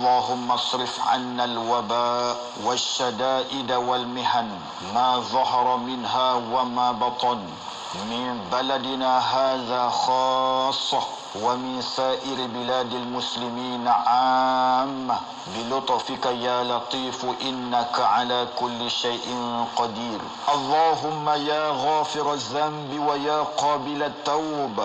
اللهم اصرف عنا الوباء والشدائد والمحن ما ظهر منها وما بطن من بلدنا هذا خاصة ومن سائر بلاد المسلمين عامة بلطفك يا لطيف إنك على كل شيء قدير. اللهم يا غافر الذنب ويا قابل التوب.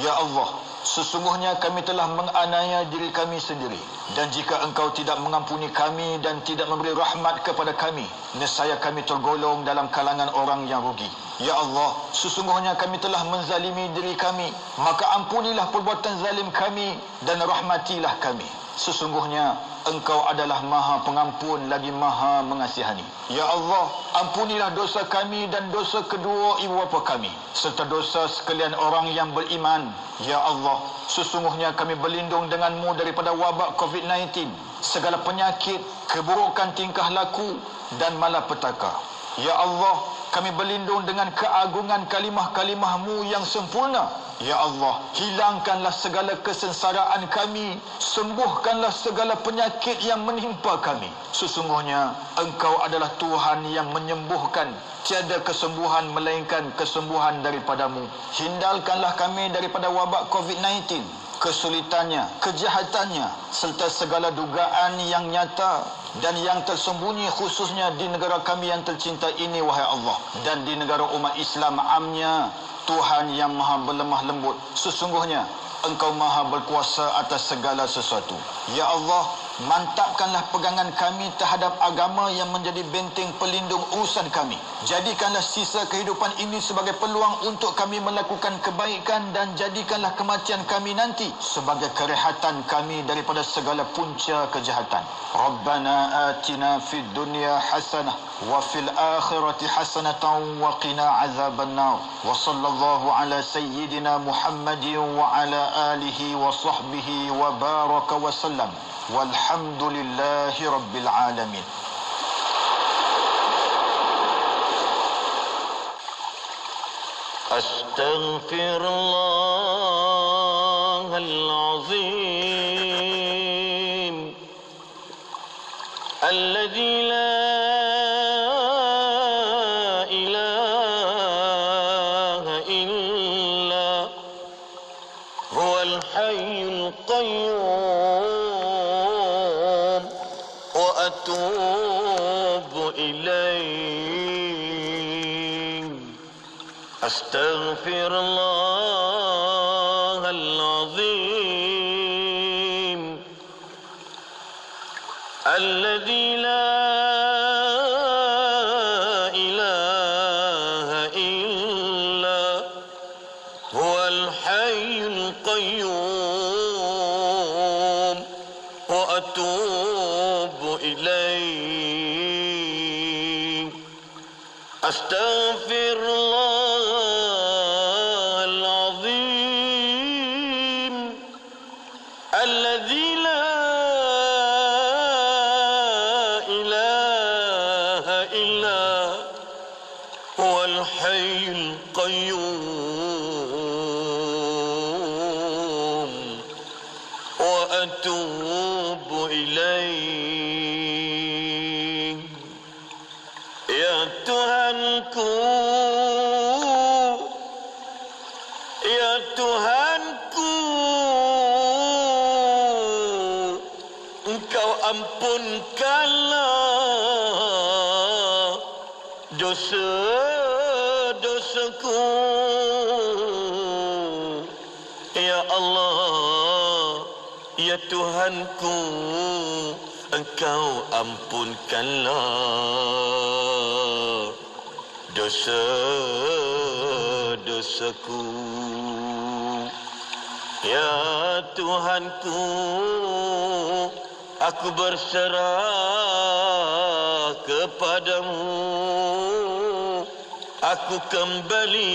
Ya Allah, sesungguhnya kami telah menganiaya diri kami sendiri, dan jika Engkau tidak mengampuni kami dan tidak memberi rahmat kepada kami, nescaya kami tergolong dalam kalangan orang yang rugi. Ya Allah, sesungguhnya kami telah menzalimi diri kami, maka ampunilah perbuatan zalim kami dan rahmatilah kami. Sesungguhnya Engkau adalah Maha Pengampun lagi Maha Mengasihani. Ya Allah, ampunilah dosa kami dan dosa kedua ibu bapa kami, serta dosa sekalian orang yang beriman. Ya Allah, sesungguhnya kami berlindung denganmu daripada wabak COVID-19, segala penyakit, keburukan tingkah laku dan malapetaka. Ya Allah, kami berlindung dengan keagungan kalimah-kalimahmu yang sempurna. Ya Allah, hilangkanlah segala kesengsaraan kami, sembuhkanlah segala penyakit yang menimpa kami. Sesungguhnya Engkau adalah Tuhan yang menyembuhkan, tiada kesembuhan melainkan kesembuhan daripadamu. Hindarkanlah kami daripada wabak COVID-19, kesulitannya, kejahatannya, serta segala dugaan yang nyata dan yang tersembunyi, khususnya di negara kami yang tercinta ini, wahai Allah, dan di negara umat Islam amnya. Tuhan yang maha berlemah lembut, sesungguhnya Engkau maha berkuasa atas segala sesuatu. Ya Allah, mantapkanlah pegangan kami terhadap agama yang menjadi benteng pelindung urusan kami. Jadikanlah sisa kehidupan ini sebagai peluang untuk kami melakukan kebaikan, dan jadikanlah kematian kami nanti sebagai kerehatan kami daripada segala punca kejahatan. Rabbana atina fid dunya hasanah wa fil akhirati hasanatan wa qina azaban nar. Wa sallallahu ala sayyidina Muhammadin wa ala alihi wa sahbihi wa baraka wa sallam. Walhamdulillahi rabbil alamin. Astaghfirullahal azim alladzi la ilaha illa huwal hayyul qayyum wa atubu ilayh. Astaghfirullahal azim alladzi la ilaha illa huwal hayyul qayyum wa atubu ilayh. Astaghfirullahal azim alladzi la ilaha illa huwal hayyul qayyum wa atubu ilayh. Ya Tuhanku, ya Tuhanku, Engkau ampunkanlah dosa-dosaku. Ya Allah, ya Tuhanku, Engkau ampunkanlah dosa-dosaku. Ya Tuhanku, aku berserah kepadamu. Aku kembali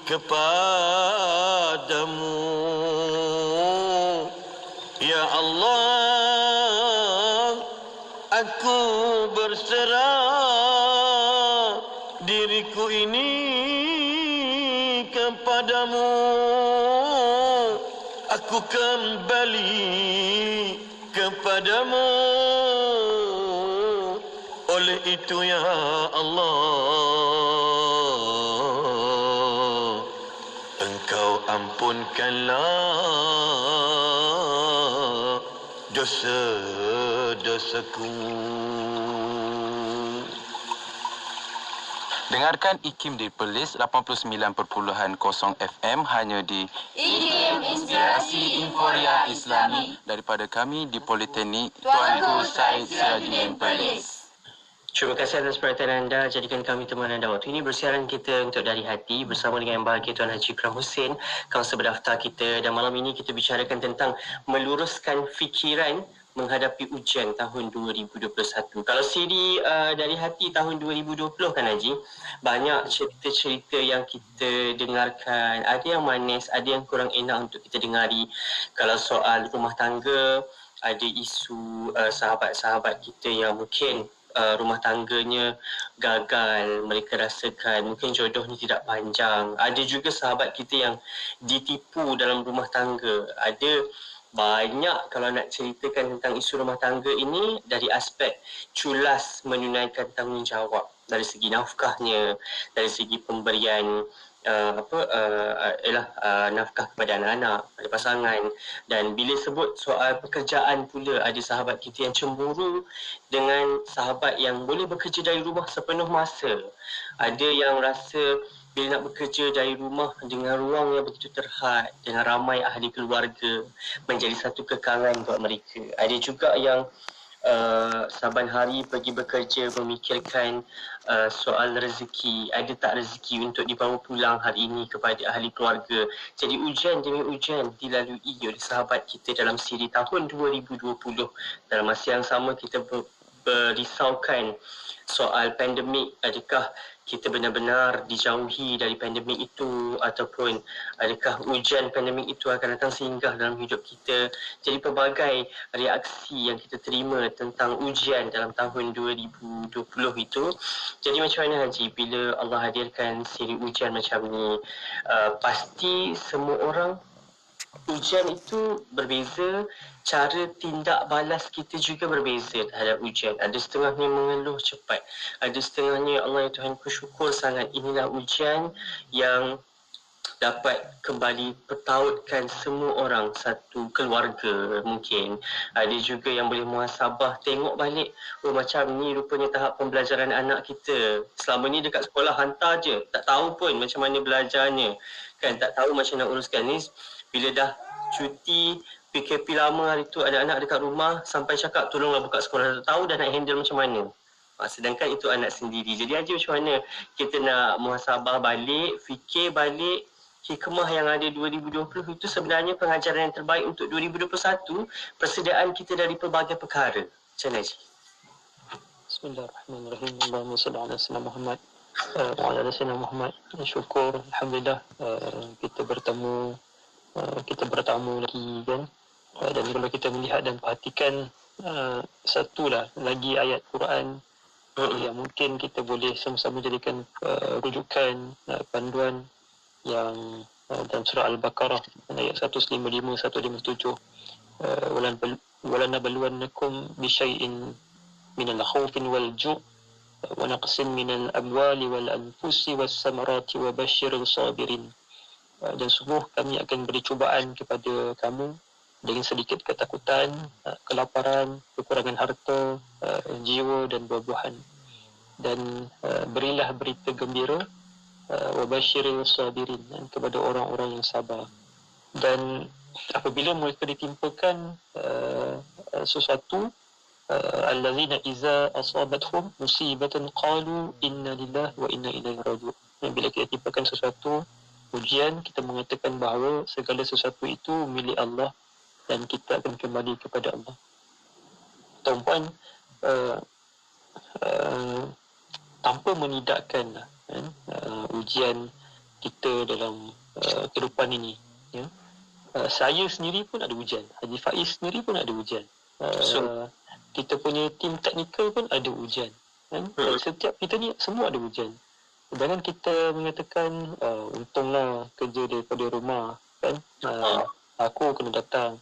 kepadamu. Ya Allah, aku berserah diriku ini kepadamu. Aku kembali kepadamu. Oleh itu ya Allah, Engkau ampunkanlah dosa-dosaku. Dengarkan IKIM di Perlis 89.0 FM hanya di IKIM Inspirasi Inforia Islami daripada kami di Politeknik Tuanku Said Sirajuddin Perlis. Terima kasih atas perhatian anda. Jadikan kami teman anda. Waktu ini bersiaran kita untuk Dari Hati bersama dengan Yang Bahagia Tuan Haji Ikram Hussein, kaunselor berdaftar kita. Dan malam ini kita bicarakan tentang meluruskan fikiran menghadapi ujian tahun 2021. Kalau siri Dari Hati tahun 2020 kan Haji, banyak cerita-cerita yang kita dengarkan. Ada yang manis, ada yang kurang enak untuk kita dengari. Kalau soal rumah tangga, ada isu sahabat-sahabat kita yang mungkin rumah tangganya gagal, mereka rasakan mungkin jodoh ni tidak panjang. Ada juga sahabat kita yang ditipu dalam rumah tangga. Ada banyak kalau nak ceritakan tentang isu rumah tangga ini dari aspek culas menunaikan tanggungjawab, dari segi nafkahnya, dari segi pemberian nafkah kepada anak-anak, pada pasangan. Dan bila sebut soal pekerjaan pula, ada sahabat kita yang cemburu dengan sahabat yang boleh bekerja dari rumah sepenuh masa. Ada yang rasa bila nak bekerja dari rumah dengan ruang yang begitu terhad, dengan ramai ahli keluarga, menjadi satu kekangan buat mereka. Ada juga yang saban hari pergi bekerja memikirkan soal rezeki, ada tak rezeki untuk dibawa pulang hari ini kepada ahli keluarga. Jadi ujian demi ujian dilalui oleh sahabat kita dalam siri tahun 2020. Dalam masa yang sama kita berisaukan soal pandemik. Adakah kita benar-benar dijauhi dari pandemik itu, ataupun adakah ujian pandemik itu akan datang singgah dalam hidup kita. Jadi pelbagai reaksi yang kita terima tentang ujian dalam tahun 2020 itu. Jadi macam mana Haji bila Allah hadirkan siri ujian macam ni? Pasti semua orang ujian itu berbeza, cara tindak balas kita juga berbeza terhadap ujian. Ada setengahnya mengeluh cepat, ada setengahnya Allah ya Tuhanku syukur sangat, inilah ujian yang dapat kembali pertautkan semua orang, satu keluarga mungkin. Ada juga yang boleh muhasabah, tengok balik, oh macam ni rupanya tahap pembelajaran anak kita. Selama ni dekat sekolah hantar je, tak tahu pun macam mana belajarnya, kan, tak tahu macam nak uruskan ni. Bila dah cuti PKP lama hari tu, anak-anak dekat rumah sampai cakap tolonglah buka sekolah, tak tahu dah nak handle macam mana. Sedangkan itu anak sendiri. Jadi Haji, macam mana kita nak muhasabah balik, fikir balik hikmah yang ada 2020 itu sebenarnya pengajaran yang terbaik untuk 2021, persediaan kita dari pelbagai perkara. Macam mana Haji? Bismillahirrahmanirrahim. Allahumma salli ala sayyidina Muhammad wa ala sayyidina Muhammad. Syukur, alhamdulillah, kita bertemu lagi kan. Dan kalau kita melihat dan perhatikan satulah lagi ayat Quran yang mungkin kita boleh sama-sama jadikan rujukan, panduan, yang dalam surah Al-Baqarah ayat 155 157, walanabluwannakum bisyai'in minal khawfin wal ju' wa naqsin minal amwali wal anfusi was samarati wa basyiril sabirin. Dan sungguh kami akan beri cubaan kepada kamu dengan sedikit ketakutan, kelaparan, kekurangan harta, jiwa dan buah-buahan. Dan berilah berita gembira, wabasyiril sabirin, kepada orang-orang yang sabar. Dan apabila mereka ditimpakan sesuatu, allazina iza asabathum musibatan qalu inna lillahi wa inna ilaihi raji'un. Bila kita timpakan sesuatu ujian, kita mengatakan bahawa segala sesuatu itu milik Allah dan kita akan kembali kepada Allah. Tuan-puan, tanpa menidakkan ujian kita dalam kehidupan ini, ya. Saya sendiri pun ada ujian, Haji Faiz sendiri pun ada ujian, kita punya tim teknikal pun ada ujian, kan? Setiap kita ni semua ada ujian. Jangan kita mengatakan untunglah kerja daripada rumah, kan, aku kena datang.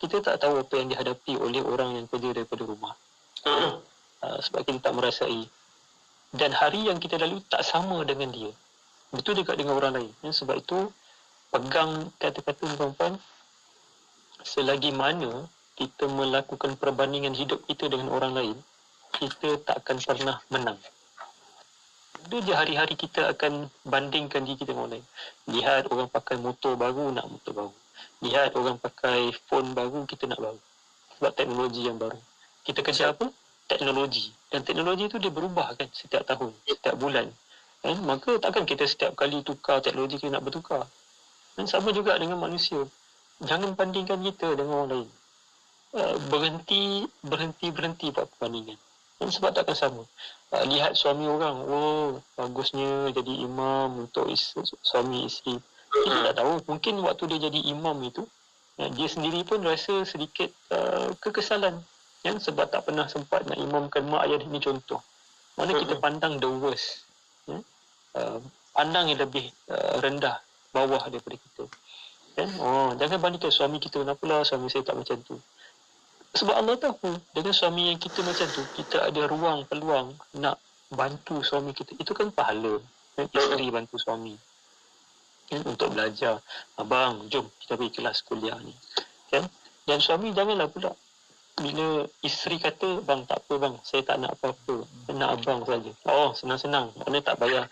kita tak tahu apa yang dihadapi oleh orang yang kerja daripada rumah. Sebab kita tak merasai. Dan hari yang kita lalui tak sama dengan dia. Betul juga dengan orang lain. Sebab itu, pegang kata-kata perempuan, selagi mana kita melakukan perbandingan hidup kita dengan orang lain, kita tak akan pernah menang. Itu je hari-hari kita akan bandingkan diri kita dengan orang lain. Lihat orang pakai motor baru, nak motor baru. Lihat orang pakai phone baru, kita nak baru. Sebab teknologi yang baru. Kita kerja apa? Teknologi. Dan teknologi tu dia berubah kan setiap tahun, setiap bulan. Maka takkan kita setiap kali tukar teknologi kita nak bertukar. Dan sama juga dengan manusia. Jangan bandingkan kita dengan orang lain. Berhenti buat perbandingan. Sebab takkan sama. Lihat suami orang, bagusnya jadi imam untuk suami isteri. Kita tak tahu, mungkin waktu dia jadi imam itu, dia sendiri pun rasa sedikit kekesalan. Sebab tak pernah sempat nak imamkan mak ayah. Ini contoh. Mana kita pandang the worst. Pandang yang lebih rendah, bawah daripada kita. Jangan bandingkan suami kita, kenapalah suami saya tak macam tu. Sebab Allah tahu, dengan suami yang kita macam tu, kita ada ruang, peluang nak bantu suami kita. Itu kan pahala. Isteri bantu suami. Untuk belajar. Abang, jom kita pergi kelas kuliah ni. Dan suami janganlah pula. Bila isteri kata, bang tak apa bang, saya tak nak apa-apa. Nak abang saja. Senang-senang. Mana tak bayar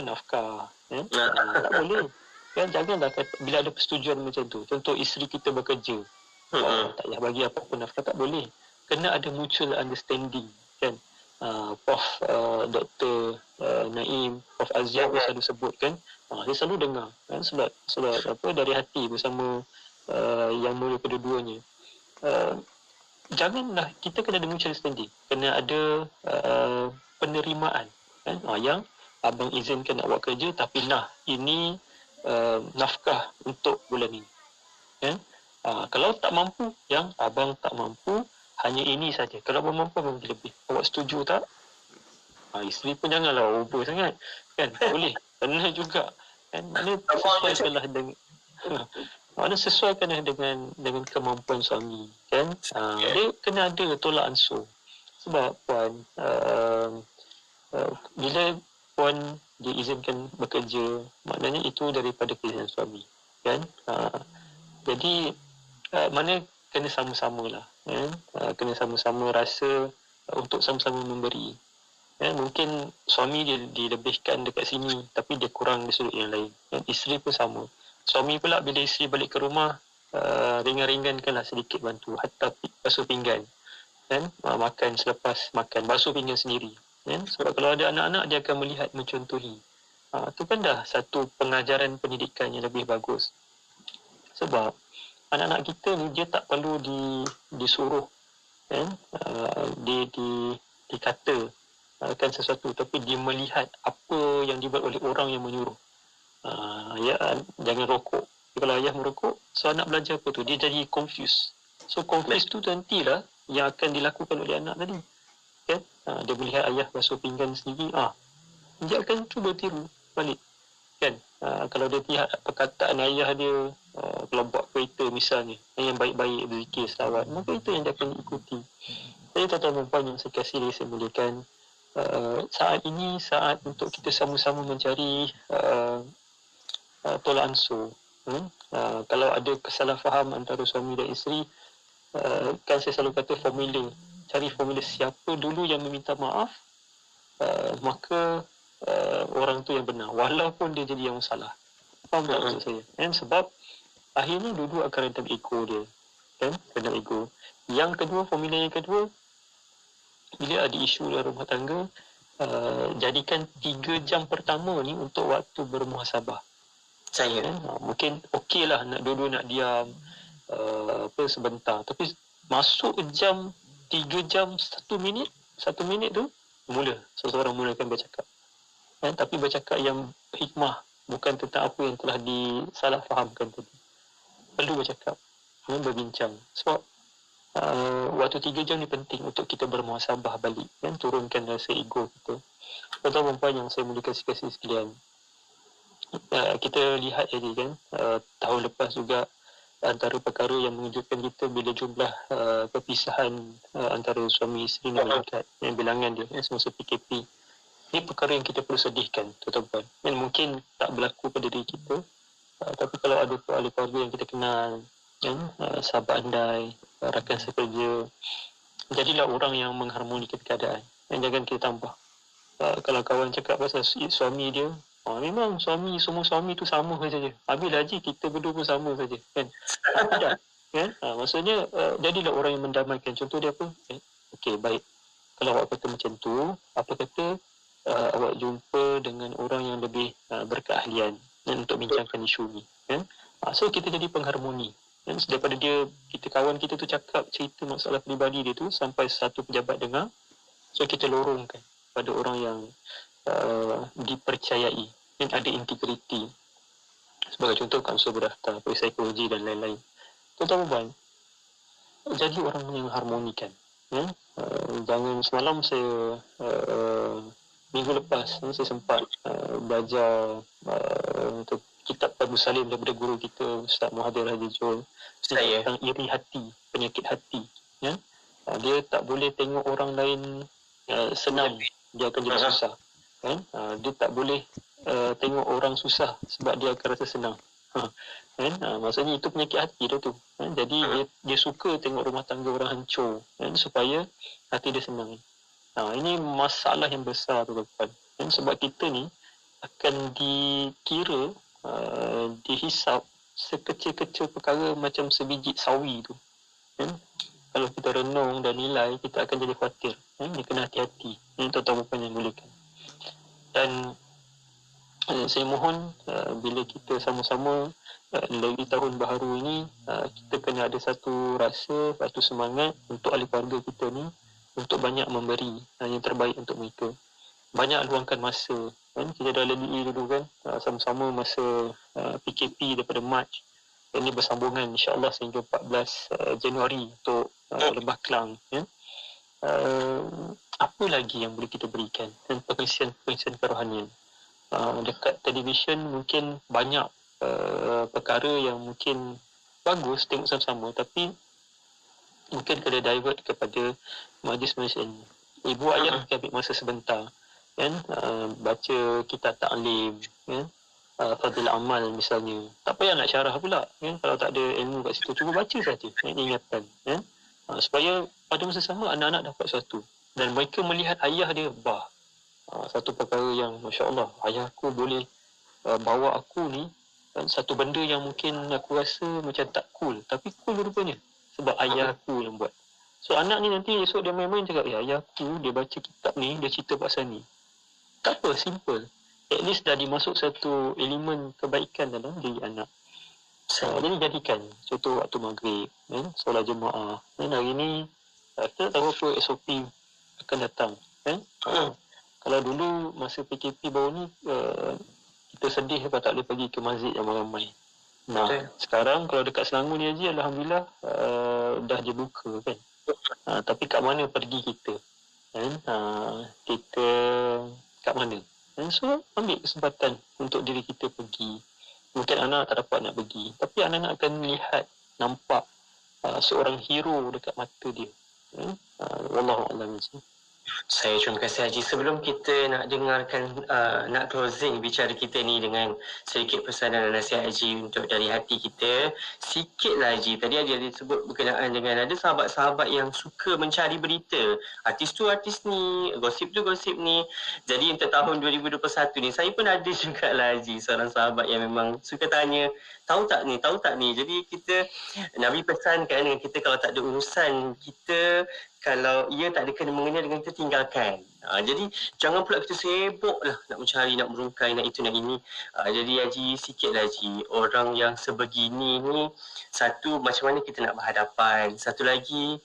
nafkah. Tak boleh. Janganlah bila ada persetujuan macam tu. Contoh isteri kita bekerja. Tak payah bagi apa-apa nafkah, tak boleh. Kena ada mutual understanding. Kan? Prof. Dr. Naim, Prof. Aziab selalu sebut kan. Saya selalu dengar. Kan? Sebab dari hati bersama yang mulia kedua-duanya. Janganlah, kita kena ada mutual understanding, kena ada penerimaan kan? Yang abang izinkan nak buat kerja, tapi ini nafkah untuk bulan ini kan? Kalau tak mampu, yang abang tak mampu, hanya ini saja. Kalau abang mampu, abang bagi lebih. Awak setuju tak? Isteri pun janganlah over sangat kan? Tak boleh, kena juga kan? Mana sesuaikan dengan kemampuan suami kan. Dia kena ada tolak ansur. Sebab puan bila puan diizinkan bekerja, maknanya itu daripada keizinan suami kan. Jadi mana kena sama-sama lah kan? Kena sama-sama rasa untuk sama-sama memberi. Mungkin suami dia dilebihkan dekat sini, tapi dia kurang di sudut yang lain. Isteri pun sama. Suami pula bila isteri balik ke rumah, ringan-ringankanlah sedikit bantu. Hatta basuh pinggan. Kan? Makan selepas makan, basuh pinggan sendiri. Kan? Sebab kalau ada anak-anak, dia akan melihat mencontohi. Itu kan dah satu pengajaran pendidikan yang lebih bagus. Sebab anak-anak kita ni, dia tak perlu disuruh. Kan? Dikata kan sesuatu, tapi dia melihat apa yang dibuat oleh orang yang menyuruh. Jangan rokok. Kalau ayah merokok, so anak belajar apa tu? Dia jadi confused. So confused tu nantilah yang akan dilakukan oleh anak tadi. Kan? Dia melihat ayah basuh pinggan sendiri, dia akan cuba tiru balik. Kan? Kalau dia lihat perkataan ayah dia, kalau buat kereta misalnya, yang baik-baik, berzikir, selawat, maka itu yang dia akan ikuti. Jadi tuan-tuan dan puan yang saya kasih, saya muliakan, saat ini saat untuk kita sama-sama mencari tolak ansur. Kalau ada kesalahfaham antara suami dan isteri, kan saya selalu kata formula. Cari formula siapa dulu yang meminta maaf, maka orang tu yang benar, walaupun dia jadi yang salah. Faham tak maksud saya? Sebab akhirnya dulu akan rentam ego dia. Kan? Rentam ego. Yang kedua, formula yang kedua, bila ada isu dalam rumah tangga, jadikan 3 jam pertama ni untuk waktu bermuhasabah. Mungkin okey lah nak dua-dua nak diam sebentar, tapi masuk jam 3 jam 1 minit tu seseorang mulakan bercakap. Tapi bercakap yang hikmah, bukan tentang apa yang telah disalahfahamkan tadi. Perlu bercakap, berbincang. Sebab waktu 3 jam ni penting untuk kita bermuhasabah balik, turunkan rasa ego kita. Tuan-tuan perempuan yang saya muliakan sekalian sekalian, kita lihat tadi kan, tahun lepas juga antara perkara yang mengejutkan kita bila jumlah perpisahan antara suami isteri ni meningkat, bilangan dia semasa PKP. Ini perkara yang kita perlu sedihkan, tuan-tuan. Dan mungkin tak berlaku pada diri kita, tapi kalau ada ahli keluarga yang kita kenal, sahabat andai, rakan sekerja, jadilah orang yang mengharmonikan keadaan. Dan jangan kita tambah. Kalau kawan cakap pasal suami dia, memang semua suami tu sama saja. Habislah haji, kita berdua pun sama saja. Kan? Tidak. Kan? Maksudnya, jadilah orang yang mendamaikan. Contoh dia apa? Okey, baik. Kalau awak kata macam tu, apa kata awak jumpa dengan orang yang lebih berkeahlian untuk bincangkan isu ni. Kan? So, kita jadi pengharmoni. Dan daripada kawan kita tu cakap cerita masalah peribadi dia tu sampai satu pejabat dengar, so kita lorongkan pada orang yang dipercayai dan ada integriti. Sebagai contoh kansel berdaftar, psikologi dan lain-lain. Tuan-tuan, jadi orang yang harmonikan. Jangan, semalam saya minggu lepas saya sempat belajar untuk kitab Abu Salim daripada guru kita Ustaz Muhadir Haji Jol tentang iri hati, penyakit hati. Dia tak boleh tengok orang lain senang, dia akan jadi susah. Dia tak boleh tengok orang susah sebab dia akan rasa senang. Maksudnya itu penyakit hati dia tu. Jadi dia suka tengok rumah tangga orang hancur supaya hati dia senang. Ini masalah yang besar tuan-tuan. Sebab kita ni akan dikira, dihisap sekecil-kecil perkara macam sebiji sawi tu. Kalau kita renung dan nilai, kita akan jadi khawatir. Dia kena hati-hati. Ini tuan-tuan bukan yang bolehkan. Dan saya mohon bila kita sama-sama lagi tahun baharu ini, kita kena ada satu rasa, satu semangat untuk ahli keluarga kita ni, untuk banyak memberi yang terbaik untuk mereka. Banyak luangkan masa. Kita dah lalui dulu kan, sama-sama masa PKP daripada Mac. Ini bersambungan insyaAllah sehingga 14 Januari untuk Lembah Kelang. Apa lagi yang boleh kita berikan? Dan pengisian kerohanian. Dekat televisyen mungkin banyak perkara yang mungkin bagus tengok sama-sama, tapi mungkin kena divert kepada majlis ini. Ibu ayah mungkin ambil masa sebentar, baca kitab ta'lim, fadil amal misalnya. Tak payah nak syarah pula, kalau tak ada ilmu kat situ, cuba baca saja, ingatan, supaya pada masa sama anak-anak dapat sesuatu dan mereka melihat ayah dia, satu perkara yang Masya Allah, ayahku boleh bawa aku ni satu benda yang mungkin aku rasa macam tak cool, tapi cool rupanya sebab ayahku yang buat. So anak ni nanti esok dia main-main cakap, ayahku dia baca kitab ni, dia cerita pasal ni. Tak apa, simple. At least dah dimasuk satu elemen kebaikan dalam diri anak. Jadi jadikan contoh waktu maghrib, solat jemaah. Hari ni kita tahu apa SOP akan datang. Kalau dulu masa PKP baru ni, kita sedih sebab tak boleh pergi ke masjid yang ramai. Sekarang kalau dekat Selangor ni Haji, Alhamdulillah dah je buka kan. Tapi kat mana pergi kita? Kita kat mana? So ambil kesempatan untuk diri kita pergi. Mungkin anak tak dapat nak pergi, tapi anak-anak akan melihat, nampak seorang hero dekat mata dia. Wallahualam. Saya terima kasih Haji. Sebelum kita nak dengarkan, nak closing bicara kita ni dengan sedikit pesanan dan nasihat Haji untuk dari hati kita, sikitlah Haji. Tadi Haji disebut berkenaan dengan ada sahabat-sahabat yang suka mencari berita. Artis tu artis ni, gosip tu gosip ni. Jadi untuk tahun 2021 ni, saya pun ada juga lah Haji, seorang sahabat yang memang suka tanya, tahu tak ni. Jadi kita, Nabi pesankan dengan kita kalau tak ada urusan kita, kalau ia tak ada kena-mengena dengan kita, tinggalkan. Jadi jangan pula kita sibuk lah nak mencari, nak merungkai, nak itu, nak ini. Jadi Haji, sikit lah Haji, orang yang sebegini ni, satu, macam mana kita nak berhadapan. Satu lagi,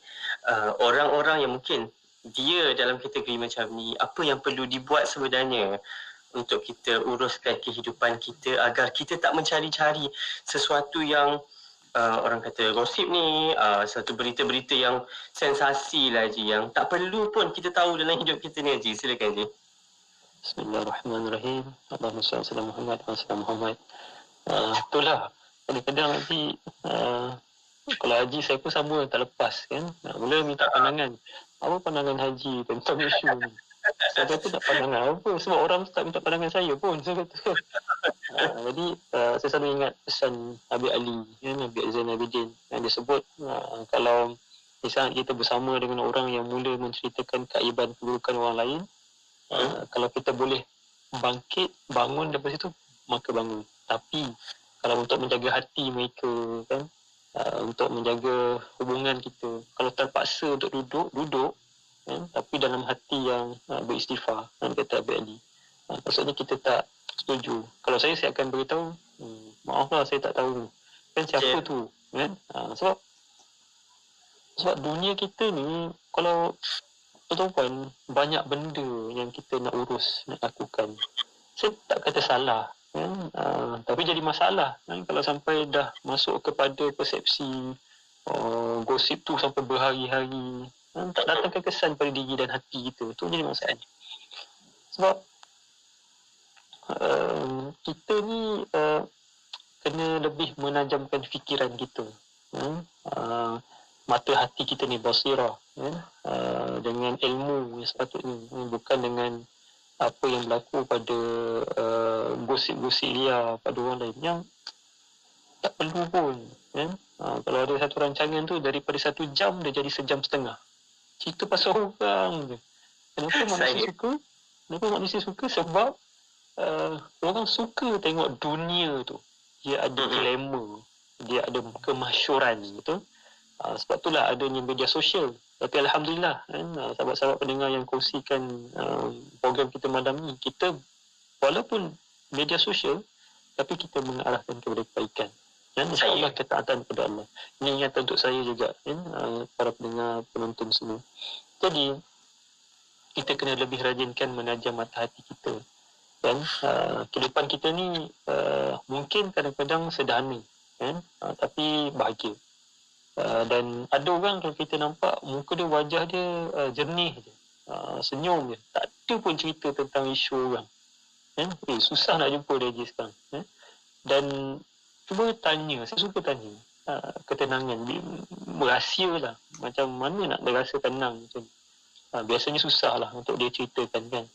orang-orang yang mungkin dia dalam kategori macam ni, apa yang perlu dibuat sebenarnya untuk kita uruskan kehidupan kita agar kita tak mencari-cari sesuatu yang orang kata gosip ni, satu berita-berita yang sensasi lah Haji, yang tak perlu pun kita tahu dalam hidup kita ni Haji. Silakan Haji. Bismillahirrahmanirrahim. Allahumma salli ala Muhammad wa sallam Muhammad. Itulah kadang-kadang nanti kalau haji saya pun sama tak lepas kan. Mula minta pandangan. Apa pandangan haji tentang isu ni? Saya kata tak pandangan apa sebab orang tak minta pandangan saya pun. Saya kata. Jadi saya selalu ingat pesan Habib Ali, kan, Habib Zain Abidin yang dia sebut kalau misalnya kita bersama dengan orang yang mula menceritakan keaiban keburukan orang lain, kalau kita boleh bangkit, bangun daripada situ, maka bangun. Tapi kalau untuk menjaga hati mereka kan, untuk menjaga hubungan kita, kalau terpaksa untuk duduk kan, tapi dalam hati yang beristighfar, kan, kata Habib Ali. Maksudnya kita tak setuju. Kalau saya akan beritahu, maaflah saya tak tahu kan siapa tu kan. Sebab dunia kita ni, kalau tuan-tuan, banyak benda yang kita nak urus, nak lakukan. Saya tak kata salah kan, tapi jadi masalah kan, kalau sampai dah masuk kepada persepsi gosip tu sampai berhari-hari kan, tak datangkan kesan pada diri dan hati kita, tu jadi masalah. Sebab kita ni kena lebih menajamkan fikiran kita kan? Mata hati kita ni basirah kan? Dengan ilmu yang sepatutnya, bukan dengan apa yang berlaku pada gosip-gosip liar pada orang lain yang tak perlu pun kan? Kalau ada satu rancangan tu, daripada 1 jam dia jadi 1.5 jam cerita pasal orang je. Kenapa manusia suka? Sebab orang suka tengok dunia tu, dia ada glamour, dia ada kemasyhuran, betul. Sebab itulah adanya media sosial. Tapi Alhamdulillah kan, sahabat-sahabat pendengar yang kongsikan program kita malam ni, kita walaupun media sosial, tapi kita mengarahkan kepada kebaikan dan insyaAllah ketaatan kepada Allah. Ini ingatan untuk saya juga kan, para pendengar, penonton semua. Jadi kita kena lebih rajinkan menajam mata hati kita. Dan kehidupan kita ni mungkin kadang-kadang sederhana kan, tapi bahagia. Dan ada orang kalau kita nampak muka dia, wajah dia jernih je, senyum je, tak ada pun cerita tentang isu orang kan? Susah nak jumpa dia je sekarang kan? Dan cuba tanya, saya suka tanya ketenangan, berahsia lah, macam mana nak berasa tenang macam biasanya susah lah untuk dia ceritakan kan.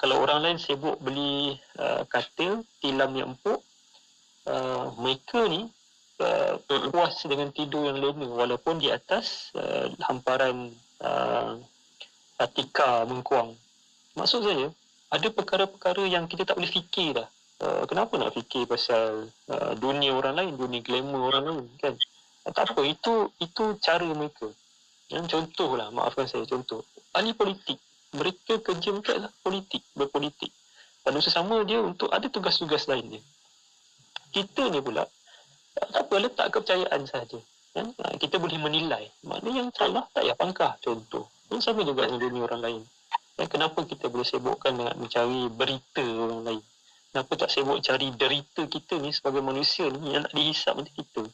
Kalau orang lain sibuk beli katil, tilam yang empuk, mereka ni puas dengan tidur yang lena walaupun di atas hamparan tikar mengkuang. Maksud saya, ada perkara-perkara yang kita tak boleh fikir dah. Kenapa nak fikir pasal dunia orang lain, dunia glamour orang lain kan? Tak apa, itu cara mereka. Contohlah, maafkan saya, contoh ahli politik, mereka kerja mereka adalah berpolitik. Pada sesama dia untuk ada tugas-tugas lain dia. Kita ni pula tak apa, letak kepercayaan saja kan? Kita boleh menilai mana yang salah, tak payah pangkah. Contoh sama juga dengan dunia orang lain. Kenapa kita boleh sibukkan dengan mencari berita orang lain? Kenapa tak sibuk cari derita kita ni sebagai manusia ni yang nak dihisap nanti kita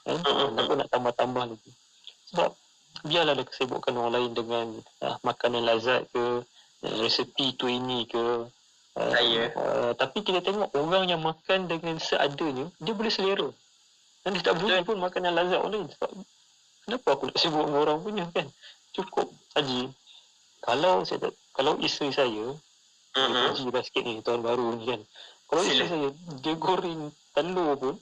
kan? Kenapa nak tambah-tambah lagi? Sebab biarlah ada kesibukan orang lain dengan makanan lazat ke, resepi tu ini ke, tapi kita tengok orang yang makan dengan seadanya, dia boleh selera. Dan dia tak boleh pun makanan lazat orang lain. Sebab kenapa aku nak sibuk dengan orang punya kan? Cukup Haji, kalau isteri saya Haji dah sikit ni, tahun baru ni kan, kalau isteri saya dia goreng telur pun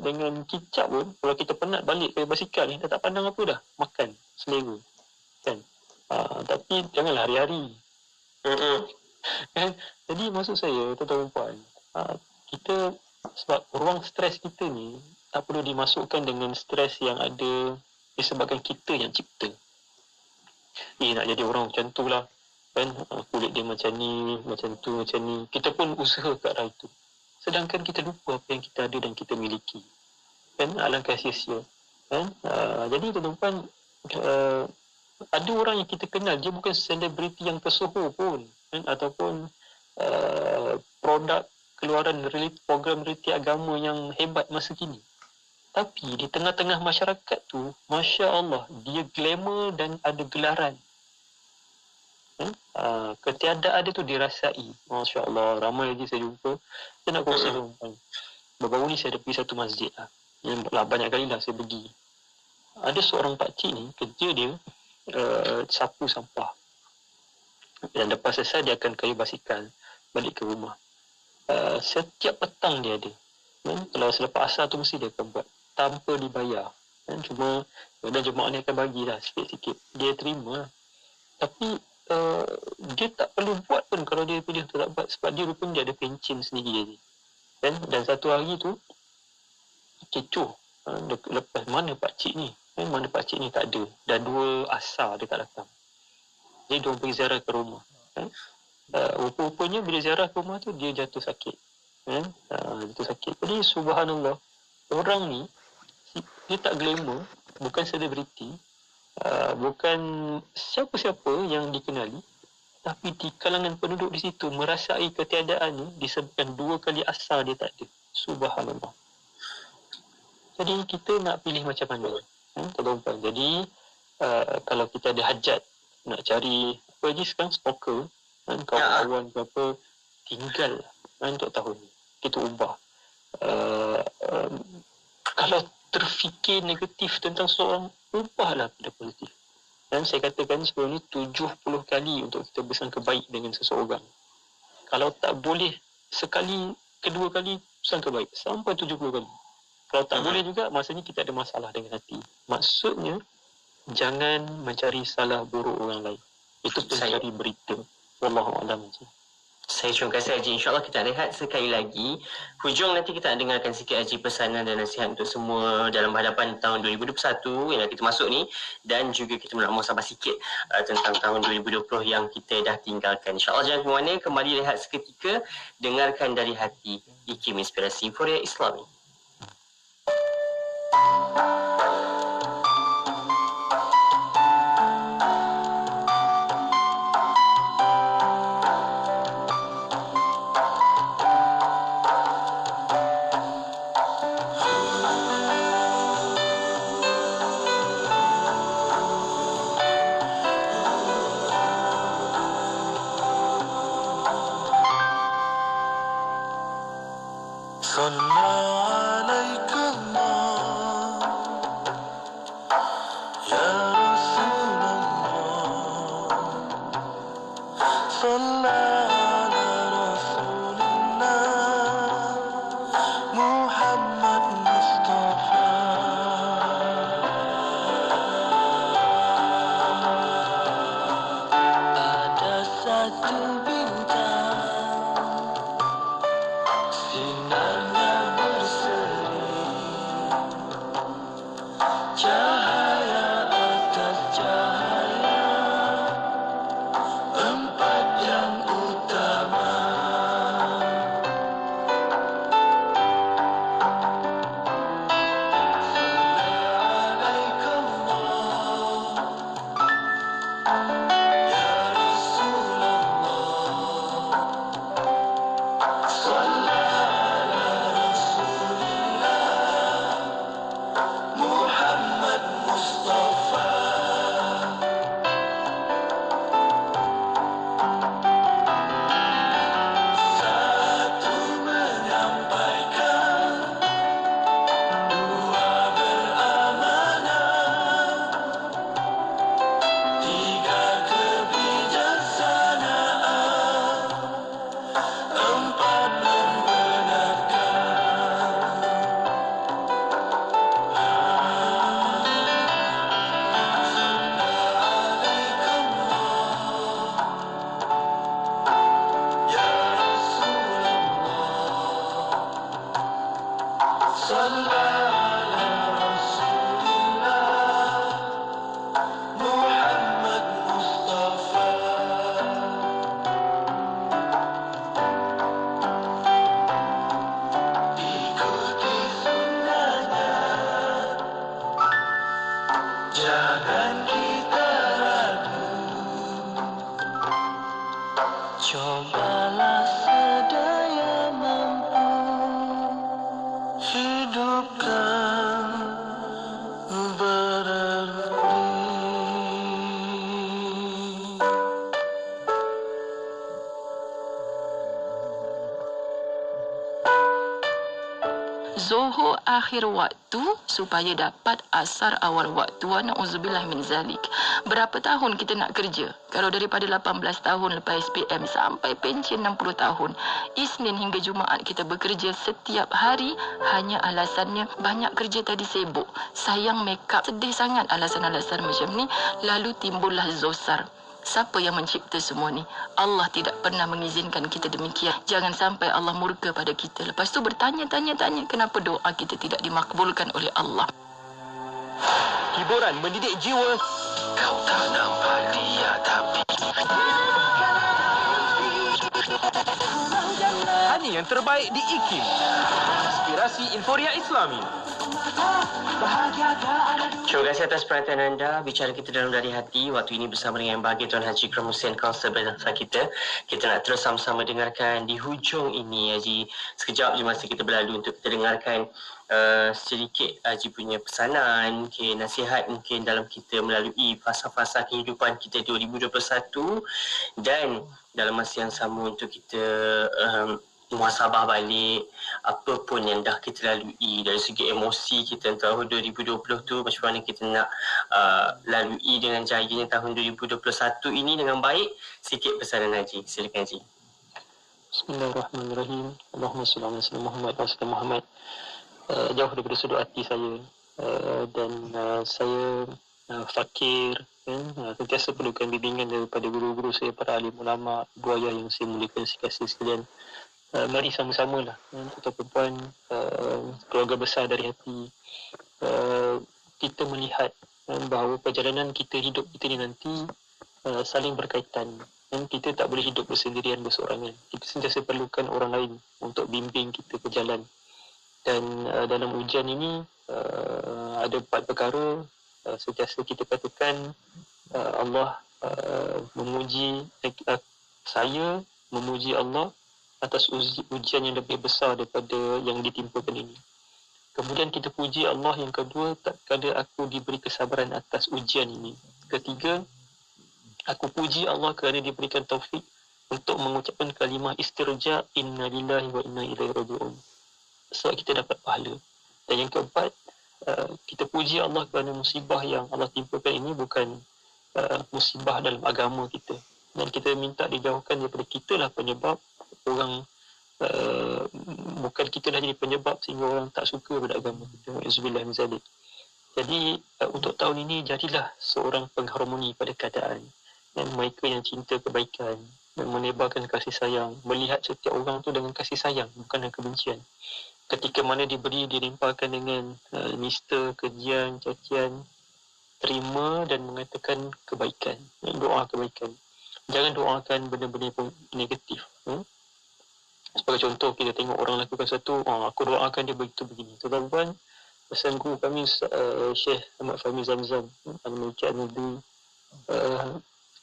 dengan kicap pun, kalau kita penat balik ke basikal ni, dah tak pandang apa dah, makan selera kan. Tapi janganlah hari-hari kan. Jadi maksud saya, tuan-tuan dan puan, kita, sebab ruang stres kita ni tak perlu dimasukkan dengan stres yang ada disebabkan kita yang cipta. Nak jadi orang macam tu lah kan, kulit dia macam ni, macam tu, macam ni. Kita pun usaha ke arah itu, sedangkan kita lupa apa yang kita ada dan kita miliki kan. Alangkah sia-sia kan. Jadi tuan-tuan, ada orang yang kita kenal, dia bukan selebriti yang tersohor pun kan, ataupun produk keluaran program realiti agama yang hebat masa kini. Tapi di tengah-tengah masyarakat tu, Masya Allah, dia glamour dan ada gelaran. Ketiadaan dia tu dirasai. Masya Allah, ramai lagi saya jumpa. Saya nak kongsi tuan. baru-baru ni saya ada pergi satu masjid lah. Banyak kali lah saya pergi. Ada seorang pakcik ni, kerja dia sapu sampah. Dan lepas selesai dia akan kayu basikal balik ke rumah. Setiap petang dia ada. Kalau selepas asar tu mesti dia akan buat tanpa dibayar. Cuma kadang jemaah ni akan bagilah sikit-sikit. Dia terima. Tapi dia tak perlu buat pun kalau dia pilih tu tak buat. Sebab dia rupanya dia ada pencin sendiri. Dan satu hari tu kecoh. Lepas mana pakcik ni? Mana pakcik ni tak ada. Dah 2 asar dia tak datang. Jadi dia pergi ziarah ke rumah. Rupa-rupanya bila ziarah ke rumah tu dia jatuh sakit. Jatuh sakit. Jadi subhanallah, orang ni dia tak glamour, bukan selebriti, bukan siapa-siapa yang dikenali, tapi di kalangan penduduk di situ merasai ketiadaan ni disebabkan 2 kali asar dia tak ada. Subhanallah. Jadi kita nak pilih macam mana? Tuan-tuan. Jadi kalau kita ada hajat nak cari apa lagi sekarang stalker, kawan-kawan berapa tinggal untuk tahun ni kita ubah. Kalau terfikir negatif tentang seorang, ubahlah pada positif. Dan saya katakan sebelum ni 70 kali untuk kita bersangka baik dengan seseorang. Kalau tak boleh sekali, kedua kali bersangka baik sampai 70 kali. Kalau tak boleh juga, maksudnya kita ada masalah dengan hati. Maksudnya jangan mencari salah buruk orang lain. Itu pencari berita. Wallahualam. Saya terima kasih Haji. InsyaAllah kita lihat sekali lagi. Hujung nanti kita dengarkan sikit Haji pesanan dan nasihat untuk semua dalam berhadapan tahun 2021 yang kita masuk ni. Dan juga kita nak muhasabah sikit tentang tahun 2020 yang kita dah tinggalkan. InsyaAllah jangan ke mana, kembali lihat seketika. Dengarkan dari hati IKIM Inspirasi Inforia Islami. Cobalah sedaya mampu hidupkan berarti. Zuhur akhir waktu supaya dapat asar awal waktu. Wa na'udzubillah min zalik. Berapa tahun kita nak kerja? Kalau daripada 18 tahun lepas SPM sampai pencen 60 tahun, Isnin hingga Jumaat kita bekerja setiap hari, hanya alasannya banyak kerja tadi sibuk. Sayang makeup, sedih sangat alasan-alasan macam ni. Lalu timbullah zosar. Siapa yang mencipta semua ni? Allah tidak pernah mengizinkan kita demikian. Jangan sampai Allah murka pada kita. Lepas tu bertanya-tanya kenapa doa kita tidak dimakbulkan oleh Allah. Hiburan mendidik jiwa. Kau tak nampak dia tapi Hanya yang terbaik di IKIM. Inspirasi Inforia Islami. Terima kasih atas perhatian anda. Bicara kita dalam dari hati. Waktu ini bersama dengan Bahagia Tuan Haji Ikram Hussein, kaunselor berbangsa kita. Kita nak terus sama-sama dengarkan di hujung ini, Haji. Sekejap je masa kita berlalu untuk kita dengarkan sedikit Haji punya pesanan, mungkin nasihat mungkin dalam kita melalui fasa-fasa kehidupan kita 2021, dan dalam masa yang sama untuk kita muhasabah balik apa pun yang dah kita lalui dari segi emosi kita tahun 2020 tu, macam mana kita nak lalui dengan jayanya tahun 2021 ini dengan baik. Sikit pesanan Haji, silakan Haji. Bismillahirrahmanirrahim. Allahumma salli ala sayyidina Muhammad wa sallam Muhammad. Jauh daripada sudut hati saya, dan saya fakir, sentiasa perlukan bimbingan daripada guru-guru saya, para alim ulama, buaya yang saya muliakan sekalian sekalian. Mari sama-sama lah, tuan perempuan, keluarga besar dari hati, kita melihat bahawa perjalanan kita hidup kita ni nanti saling berkaitan, dan kita tak boleh hidup bersendirian, berseorangan. Kita sentiasa perlukan orang lain untuk bimbing kita ke jalan. Dan dalam ujian ini ada 4 perkara sentiasa kita katakan. Allah memuji, saya memuji Allah atas ujian yang lebih besar daripada yang ditimpakan ini. Kemudian kita puji Allah yang kedua, tak kala aku diberi kesabaran atas ujian ini. Ketiga, aku puji Allah kerana diberikan taufik untuk mengucapkan kalimah istirja, inna lillahi wa inna ilaihi raji'un, sebab kita dapat pahala. Dan yang keempat, kita puji Allah kerana musibah yang Allah timpakan ini bukan musibah dalam agama kita, dan kita minta dijauhkan daripada kitalah penyebab orang, bukan kita dah jadi penyebab sehingga orang tak suka pada agama kita. Auzubillah min zalik. Jadi untuk tahun ini jadilah seorang pengharmoni pada keadaan, dan mereka yang cinta kebaikan dan menebarkan kasih sayang, melihat setiap orang tu dengan kasih sayang, bukan dengan kebencian. Ketika mana diberi, dilimpahkan dengan nista, kejian, cacian, terima dan mengatakan kebaikan, doa kebaikan. Jangan doakan benda-benda negatif. Sebagai contoh, kita tengok orang lakukan satu, aku doakan dia begitu begini. Tuan-tuan, pesan guru kami Syekh Ahmad Fahmi Zamzam, Al-Mulki Al-Nabi,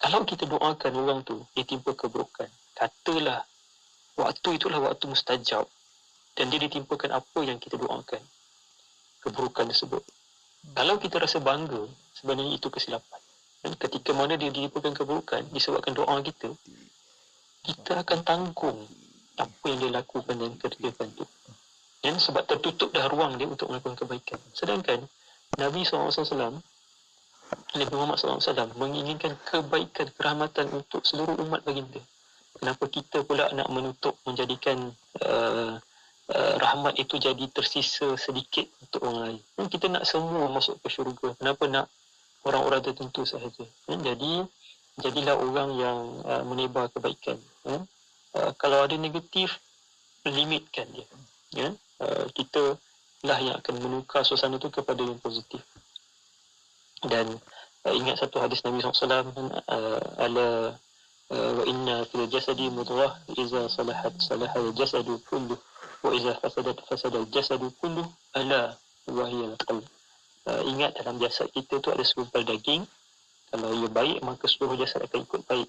kalau kita doakan orang tu dia timpa keburukan, katalah waktu itulah waktu mustajab, dan dia ditimpakan apa yang kita doakan, keburukan tersebut. Kalau kita rasa bangga, sebenarnya itu kesilapan. Dan ketika mana dia ditimpakan keburukan disebabkan doa kita, kita akan tanggung apa yang dia lakukan dan kerjakan itu. Dan sebab tertutup dah ruang dia untuk melakukan kebaikan. Sedangkan Nabi SAW, Nabi Muhammad SAW menginginkan kebaikan, kerahmatan untuk seluruh umat baginda. Kenapa kita pula nak menutup, menjadikan rahmat itu jadi tersisa sedikit untuk orang lain? Kita nak semua masuk ke syurga. Kenapa nak orang-orang tertentu sahaja? Jadi jadilah orang yang menebar kebaikan. Kalau ada negatif, limitkan dia. Kita lah yang akan menukar suasana itu kepada yang positif. Dan ingat satu hadis Nabi SAW, ala wa inna fil jasadi mudghah iza salahat salahal jasadu kulluh wa iza fasadat fasadal jasadu kulluh ala wa hiya al-qalb. Ingat, dalam jasad kita tu ada segumpal daging. Kalau ia baik, maka seluruh jasad akan ikut baik.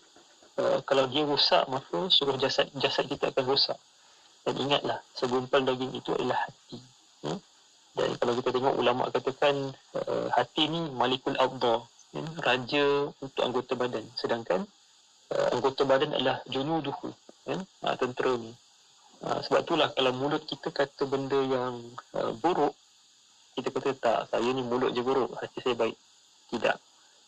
Kalau dia rosak, maka seluruh jasad kita akan rosak. Dan ingatlah, segumpal daging itu adalah hati. Dan kalau kita tengok, ulama katakan hati ni malikul abda, raja untuk anggota badan. Sedangkan anggota badan adalah junuduhu, tentera ni. Sebab itulah kalau mulut kita kata benda yang buruk, kita kata tak, saya ni mulut je buruk, hati saya baik. Tidak.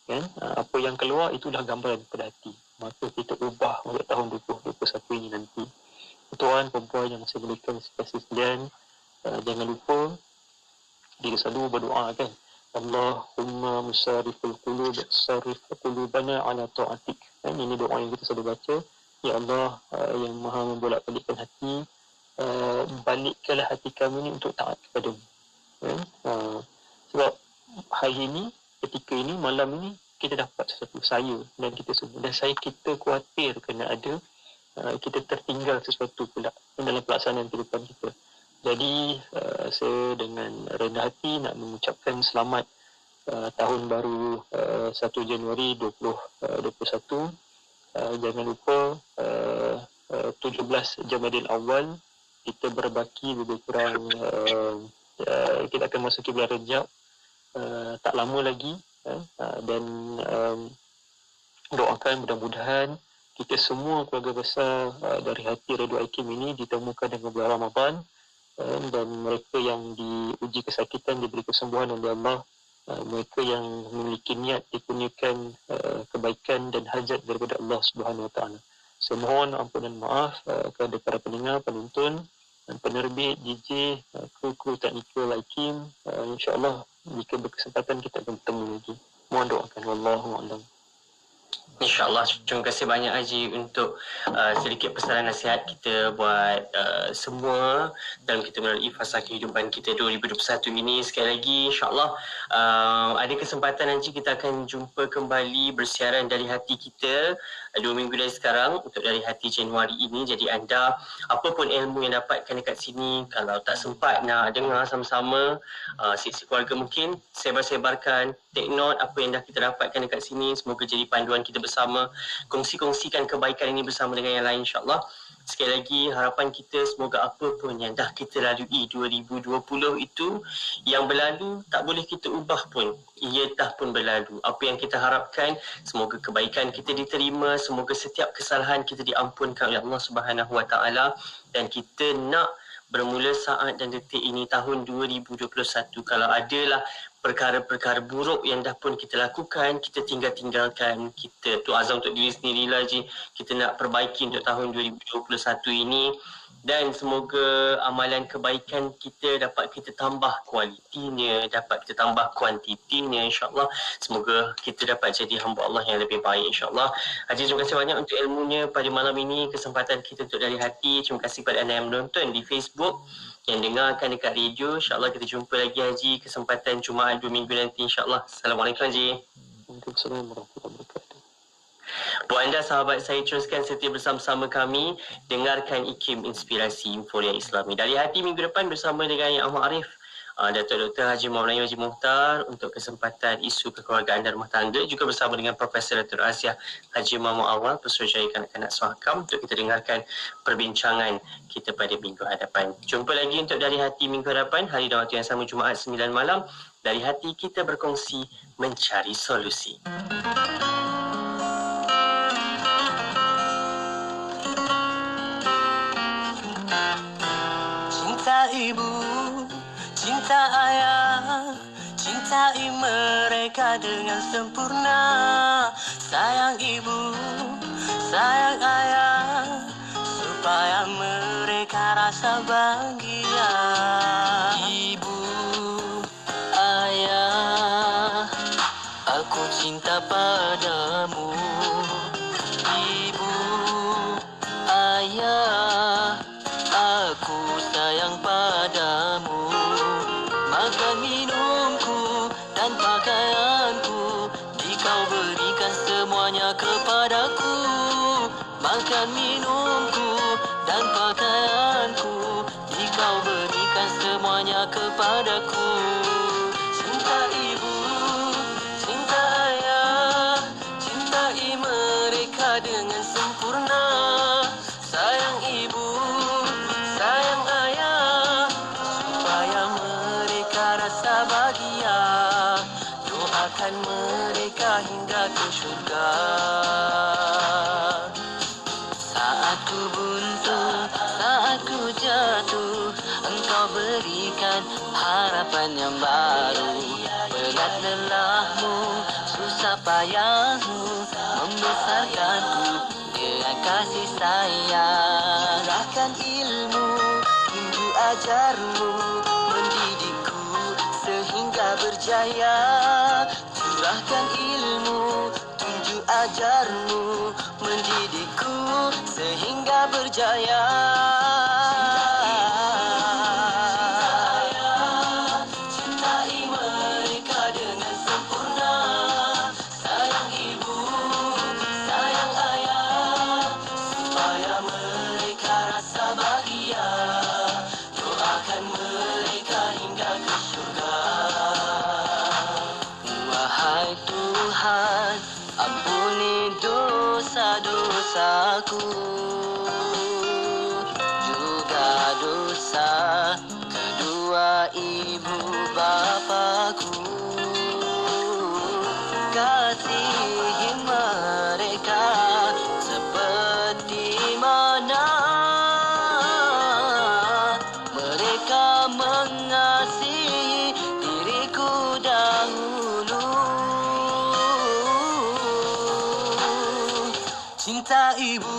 Kan? Apa yang keluar itulah gambaran pada hati. Maka kita ubah untuk tahun 2021 ini nanti. Tuan, perempuan yang saya berikan sekasih sekalian, jangan lupa kita selalu berdoa kan. Allahumma musariful qulub, sarif qulubana ala ta'atik. Ini doa yang kita selalu baca. Ya Allah, yang maha membolak-balikkan hati, balikkanlah hati kami ni untuk taat kepadamu. Sebab hari ini, ketika ini, malam ini, kita dapat sesuatu, saya dan kita semua. Dan kita khawatir kerana ada kita tertinggal sesuatu pula dalam pelaksanaan kehidupan kita. Jadi saya dengan rendah hati nak mengucapkan selamat tahun baru 1 Januari 2021. Jangan lupa 17 Jamadil Awal kita berbaki lebih kurang kita akan masuki bulan Rejab tak lama lagi, dan doakan mudah-mudahan kita semua keluarga besar dari hati Radio Hakim ini ditemukan dengan bulan Ramadan, dan mereka yang diuji kesakitan diberi kesembuhan oleh Allah, mereka yang memiliki niat dikurniakan kebaikan dan hajat daripada Allah Subhanahu Wa Taala. Saya mohon ampunan maaf kepada para pendengar, penonton dan penerbit, DJ, kru-kru teknikal Hakim. InsyaAllah jika berkesempatan kita akan bertemu lagi. Mohon doakan. Wallahu a'lam. InsyaAllah. Terima kasih banyak Haji untuk sedikit pesanan nasihat kita buat semua dalam kita melalui fasa kehidupan kita 2021 ini. Sekali lagi insyaAllah ada kesempatan nanti kita akan jumpa kembali bersiaran dari hati kita 2 minggu dari sekarang untuk dari hati Januari ini. Jadi anda apapun ilmu yang dapatkan dekat sini, kalau tak sempat nak dengar sama-sama sisi keluarga, mungkin sebar-sebarkan, take note apa yang dah kita dapatkan dekat sini. Semoga jadi panduan kita bersama, kongsi-kongsikan kebaikan ini bersama dengan yang lain insyaAllah. Sekali lagi harapan kita semoga apa pun yang dah kita lalui 2020 itu, yang berlalu tak boleh kita ubah pun, ia dah pun berlalu. Apa yang kita harapkan, semoga kebaikan kita diterima, semoga setiap kesalahan kita diampunkan oleh Allah Subhanahu Wa Taala, dan kita nak bermula saat dan detik ini tahun 2021, kalau adalah perkara-perkara buruk yang dah pun kita lakukan, kita tinggalkan. Kita tu azam untuk diri sendiri lah je. Kita nak perbaiki untuk tahun 2021 ini, dan semoga amalan kebaikan kita dapat kita tambah kualitinya, dapat kita tambah kuantitinya insyaAllah. Semoga kita dapat jadi hamba Allah yang lebih baik insyaAllah. Haji, terima kasih banyak untuk ilmunya pada malam ini, kesempatan kita untuk dari hati. Terima kasih kepada anda yang menonton di Facebook, yang dengarkan dekat radio. InsyaAllah kita jumpa lagi Haji kesempatan Jumaat 2 minggu nanti insyaAllah. Assalamualaikum Haji. Waalaikumsalam warahmatullahi wabarakatuh. Buat anda sahabat saya, teruskan setia bersama-sama kami. Dengarkan IKIM Inspirasi Inforia Islami. Dari hati minggu depan bersama dengan Yang Ahmad Arif, Datuk Dr. Haji Muhammad Melayu Haji Mukhtar untuk kesempatan isu kekeluargaan dan rumah tangga, juga bersama dengan Profesor Datuk Aziah Haji Muhammad Awal, Pesuruhjaya Kanak-Kanak Suhakam, untuk kita dengarkan perbincangan kita pada minggu hadapan. Jumpa lagi untuk Dari Hati minggu hadapan, hari dan waktu yang sama, Jumaat 9 malam. Dari hati kita berkongsi, mencari solusi. Cinta ibu, cinta ayah, cintai mereka dengan sempurna. Sayang ibu, sayang ayah, supaya mereka rasa bahagia. Ibu, ayah, aku cinta padamu. Ibu, ayah, aku sayang padamu. Makan minumku dan pakaianku, dikau berikan semuanya kepadaku. Makan minumku dan pakaianku, dikau berikan semuanya kepadaku. Cinta ibu, cinta ayah, cintai mereka dengan sempurna. Sayang ibu, sayang ayah, supaya mereka rasa bahagia. Doakan mereka hingga ke syurga. Saat ku buntu, saat ku harapan yang baru. Berat lelahmu, susah payahmu, membesarkanku dengan kasih sayang. Curahkan ilmu, tunjuk ajarmu, mendidikku sehingga berjaya. Curahkan ilmu, tunjuk ajarmu, mendidikku sehingga berjaya. Cintai mereka dengan sempurna. Sayang ibu, sayang ayah, supaya mereka rasa bahagia. Doakan mereka hingga ke syurga. Wahai Tuhan, ampuni dosa-dosaku, juga dosa kedua ibu bapaku. Kasihi mereka seperti mana mereka mengasihi diriku dahulu. Cinta ibu,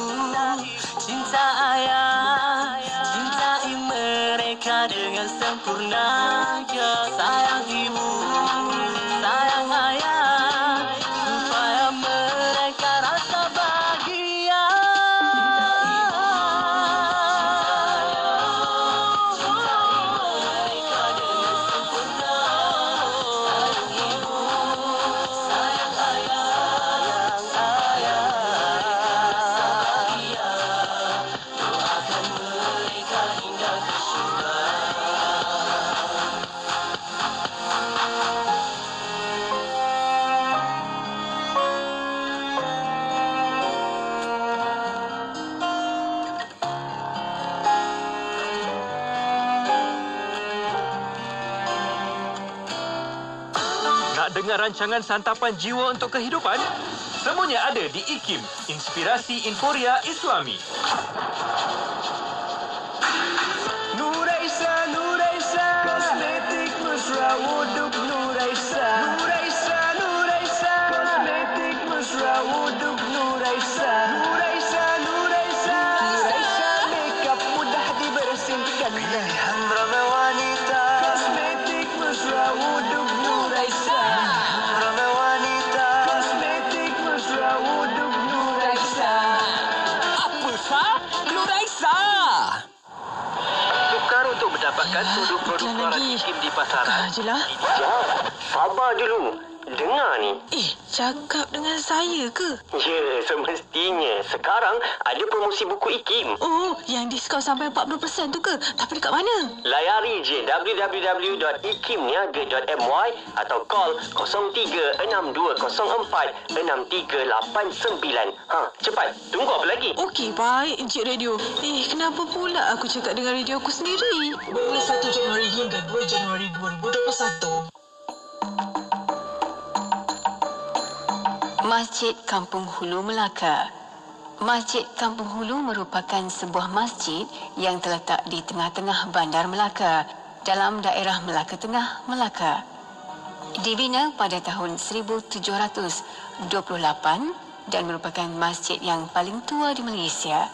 cinta ayah, cintai mereka dengan sempurna. Sayang ibu, sayang ayah, supaya mereka rasa bahagia. Cintai mereka dengan sempurna. Sayang ibu, sayang ayah, doakan mereka hingga ke syurga. Nak dengar rancangan santapan jiwa untuk kehidupan? Semuanya ada di IKIM, Inspirasi Inforia Islami. Nuraisa, Nuraisa, kosmetik mesra wuduk Nuraisa. Nuraisa, Nuraisa, kosmetik mesra wuduk Nuraisa. Nuraisa, Nuraisa, Nuraisa, makeup mudah dibersihkan. Pilihan ramai wanita, kosmetik mesra wuduk Nuraisa. Ramai wanita, kosmetik mesra wuduk Nuraisa. Apa sah? Nuraisa. Tukar untuk mendapatkan produk-produk keluaran IKIM di pasaran. Jelah. Jom, sabar dulu. Dengar ni. Cakap dengan saya ke? Ya, semestinya. Sekarang ada promosi buku IKIM. Oh, yang diskaun sampai 40% tu ke? Tapi dekat mana? Layari je www.ikimniaga.my atau call 0362046389. Cepat. Tunggu apa lagi? Okey, baik Encik Radio. Kenapa pula aku cakap dengan radio aku sendiri? Bermula 1 Januari hingga 2 Januari 2021. Masjid Kampung Hulu Melaka. Masjid Kampung Hulu merupakan sebuah masjid yang terletak di tengah-tengah Bandar Melaka dalam daerah Melaka Tengah, Melaka. Dibina pada tahun 1728 dan merupakan masjid yang paling tua di Malaysia.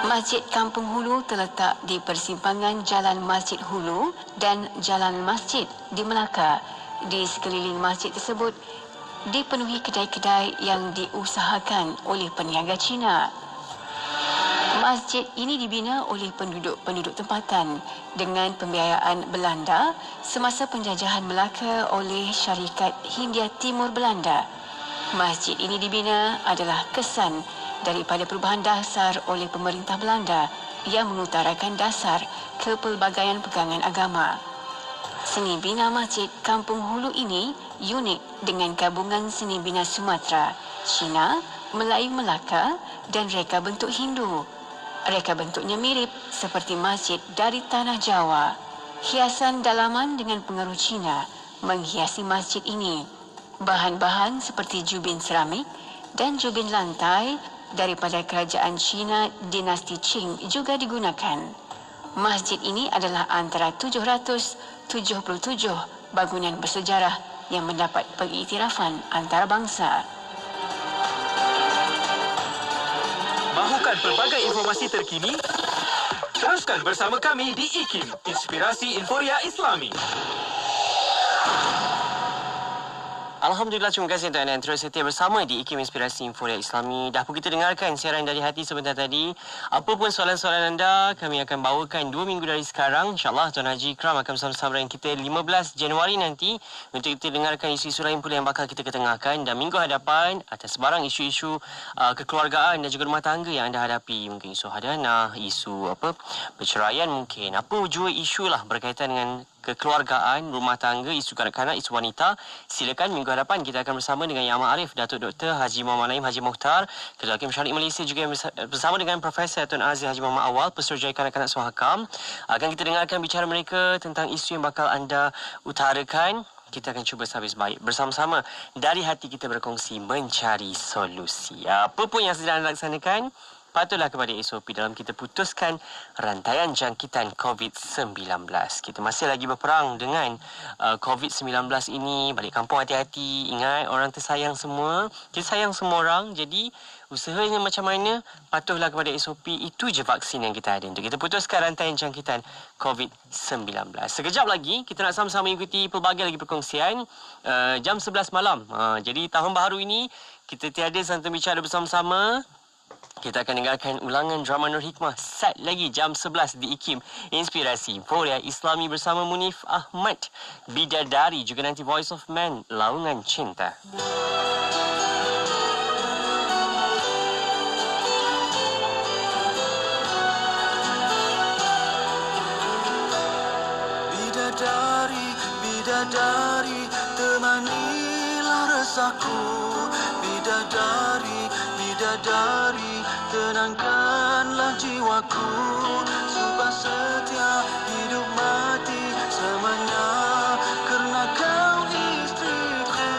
Masjid Kampung Hulu terletak di persimpangan Jalan Masjid Hulu dan Jalan Masjid di Melaka. Di sekeliling masjid tersebut dipenuhi kedai-kedai yang diusahakan oleh peniaga Cina. Masjid ini dibina oleh penduduk-penduduk tempatan dengan pembiayaan Belanda semasa penjajahan Melaka oleh Syarikat Hindia Timur Belanda. Masjid ini dibina adalah kesan daripada perubahan dasar oleh pemerintah Belanda yang mengutarakan dasar kepelbagaian pegangan agama. Seni bina Masjid Kampung Hulu ini unik dengan gabungan seni bina Sumatera, Cina, Melayu Melaka dan reka bentuk Hindu. Reka bentuknya mirip seperti masjid dari tanah Jawa. Hiasan dalaman dengan pengaruh Cina menghiasi masjid ini. Bahan-bahan seperti jubin seramik dan jubin lantai daripada kerajaan Cina dinasti Qing juga digunakan. Masjid ini adalah antara 700 77 bangunan bersejarah yang mendapat pengiktirafan antarabangsa. Mahukan pelbagai informasi terkini? Teruskan bersama kami di IKIM, Inspirasi Inforia Islami. Alhamdulillah, terima kasih untuk anda yang terus setia bersama di IKIM Inspirasi Inforia Islami. Dah pun kita dengarkan siaran dari hati sebentar tadi. Apa pun soalan-soalan anda, kami akan bawakan 2 minggu dari sekarang. InsyaAllah Tuan Haji Ikram akan bersama-sama dengan kita 15 Januari nanti untuk kita dengarkan isu-isu lain pula yang bakal kita ketengahkan. Dan minggu hadapan, atas sebarang isu-isu kekeluargaan dan juga rumah tangga yang anda hadapi. Mungkin isu hadanah, isu perceraian mungkin. Apa jua isu lah berkaitan dengan kekeluargaan, rumah tangga, isu kanak-kanak, isu wanita. Silakan minggu hadapan kita akan bersama dengan Yang Amat Arif, Datuk Dr. Haji Muhammad Naim Haji Mukhtar, Ketua Hakim Syarikat Malaysia, juga bersama dengan Profesor Tun Aziz Haji Muhammad Awal, Pesuruhjaya Kanak-kanak Suhakam. Akan kita dengarkan bicara mereka tentang isu yang bakal anda utarakan. Kita akan cuba servis baik bersama-sama. Dari hati kita berkongsi mencari solusi. Apa pun yang sedang anda laksanakan, patuhlah kepada SOP dalam kita putuskan rantaian jangkitan COVID-19. Kita masih lagi berperang dengan COVID-19 ini. Balik kampung hati-hati. Ingat, orang tersayang semua. Kita sayang semua orang. Jadi, usahanya macam mana, patuhlah kepada SOP. Itu je vaksin yang kita ada untuk kita putuskan rantaian jangkitan COVID-19. Sekejap lagi, kita nak sama-sama ikuti pelbagai lagi perkongsian. Jam 11 malam. Jadi, tahun baru ini, kita tiada santai bicara bersama-sama. Kita akan dengarkan ulangan drama Nur Hikmah set lagi jam 11 di IKIM Inspirasi Inforia Islami bersama Munif Ahmad, Bidadari, juga nanti Voice of Man, Laungan Cinta. Bidadari, bidadari, temanilah resahku. Bidadari, bidadari, tenangkanlah jiwaku. Sumpah setia, hidup mati semuanya, kerana kau istriku,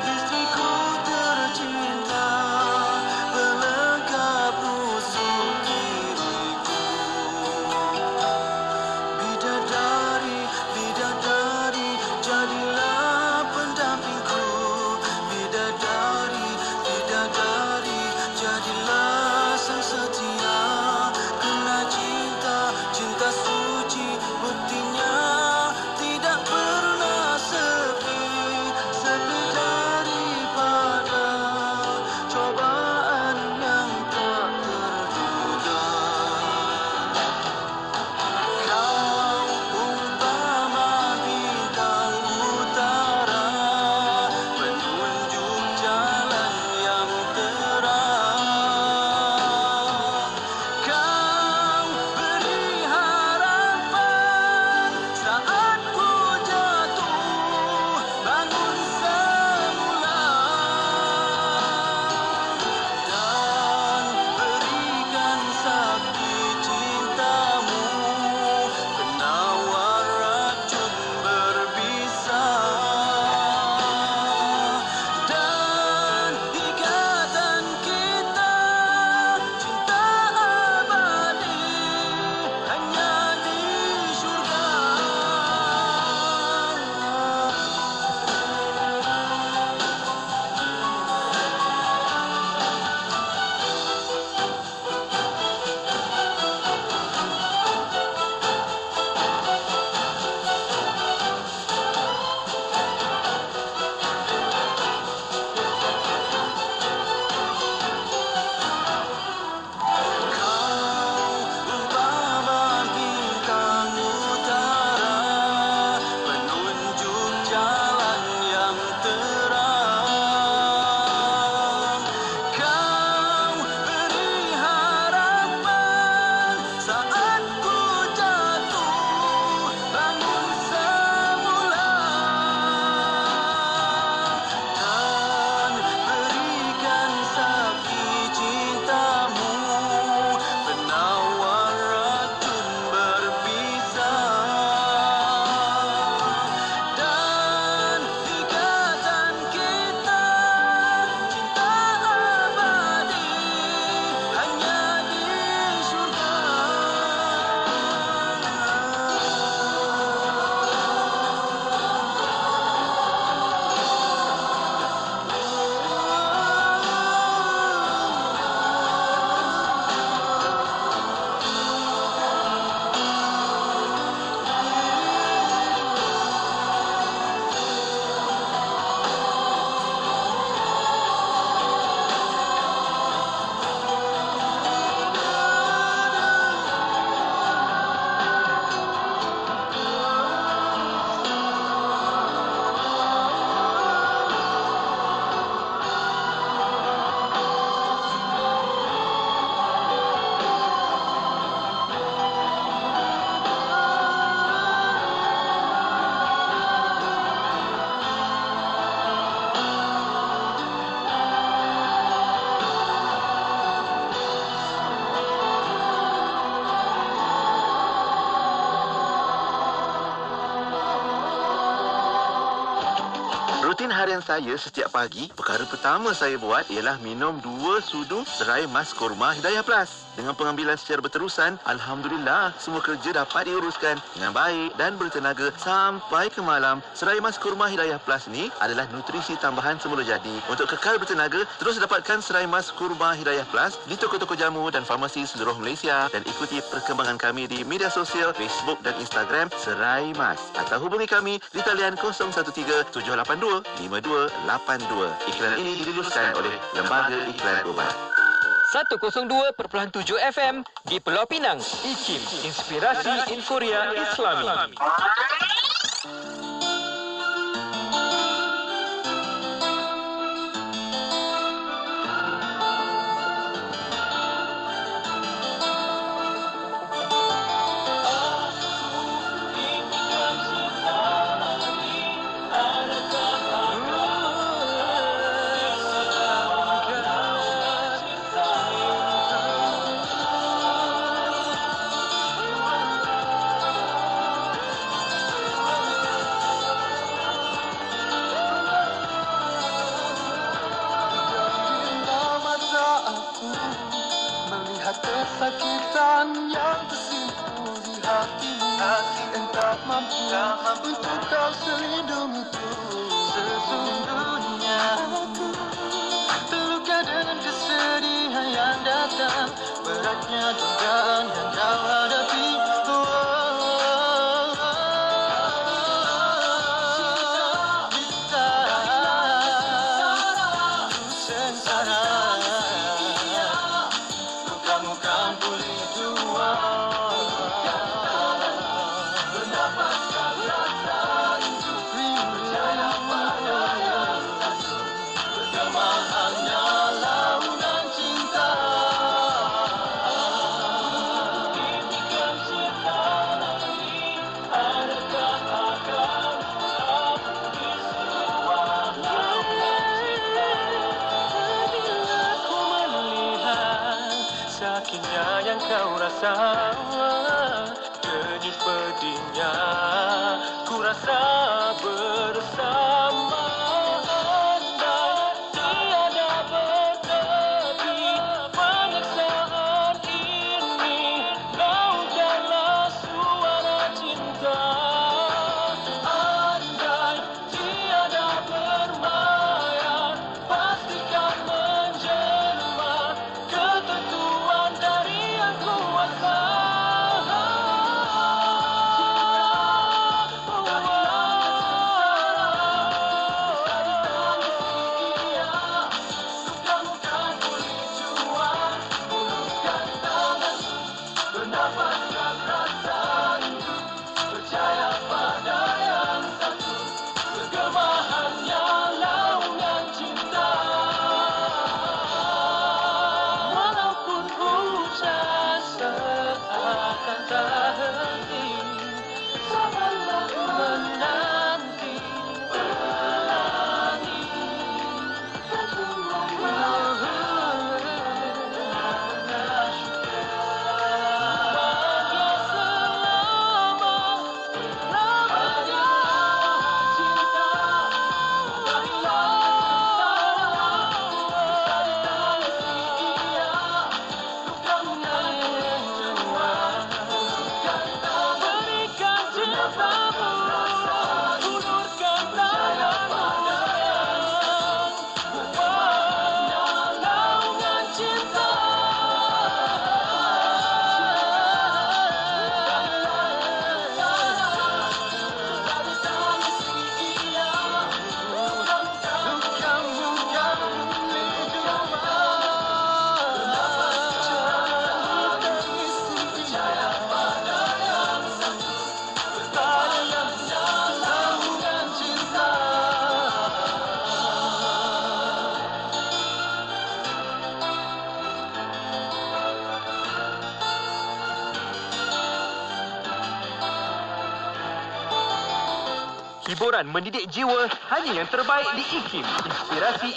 istriku tercinta, pelengkap rusuk diriku. Bidadari, bidadari, jadilah pendampingku. Bidadari, bidadari, jadilah sang setia, kena cinta, cinta suci. Rutin harian saya setiap pagi, perkara pertama saya buat ialah minum 2 sudu serai mas kurma Hidayah Plus. Dengan pengambilan secara berterusan, Alhamdulillah, semua kerja dapat diuruskan dengan baik dan bertenaga sampai ke malam. Serai mas kurma Hidayah Plus ni adalah nutrisi tambahan semula jadi. Untuk kekal bertenaga, terus dapatkan serai mas kurma Hidayah Plus di toko-toko jamu dan farmasi seluruh Malaysia dan ikuti perkembangan kami di media sosial Facebook dan Instagram Serai Mas atau hubungi kami di talian 013-782-5282. Iklan ini diluluskan oleh Lembaga Iklan Obat. 102.7 FM di Pulau Pinang, IKIM, Inspirasi Inforia Islami. Kesakitan yang tersimpan di hatimu, entah mampu untuk kau selindungi itu. Sesungguhnya aku terluka dengan kesedihan yang datang, beratnya dugaan yang kau hadapi. Sakitnya yang kau rasa, jenis pedihnya ku rasa bersama anda. Tiada bertepi penyeksaan ini, lautanlah suara cinta. Andai tiada bermayar, pastikan menjelma ketentuan dari yang kuasa. Hiburan mendidik jiwa hanya yang terbaik di IKIM, Inspirasi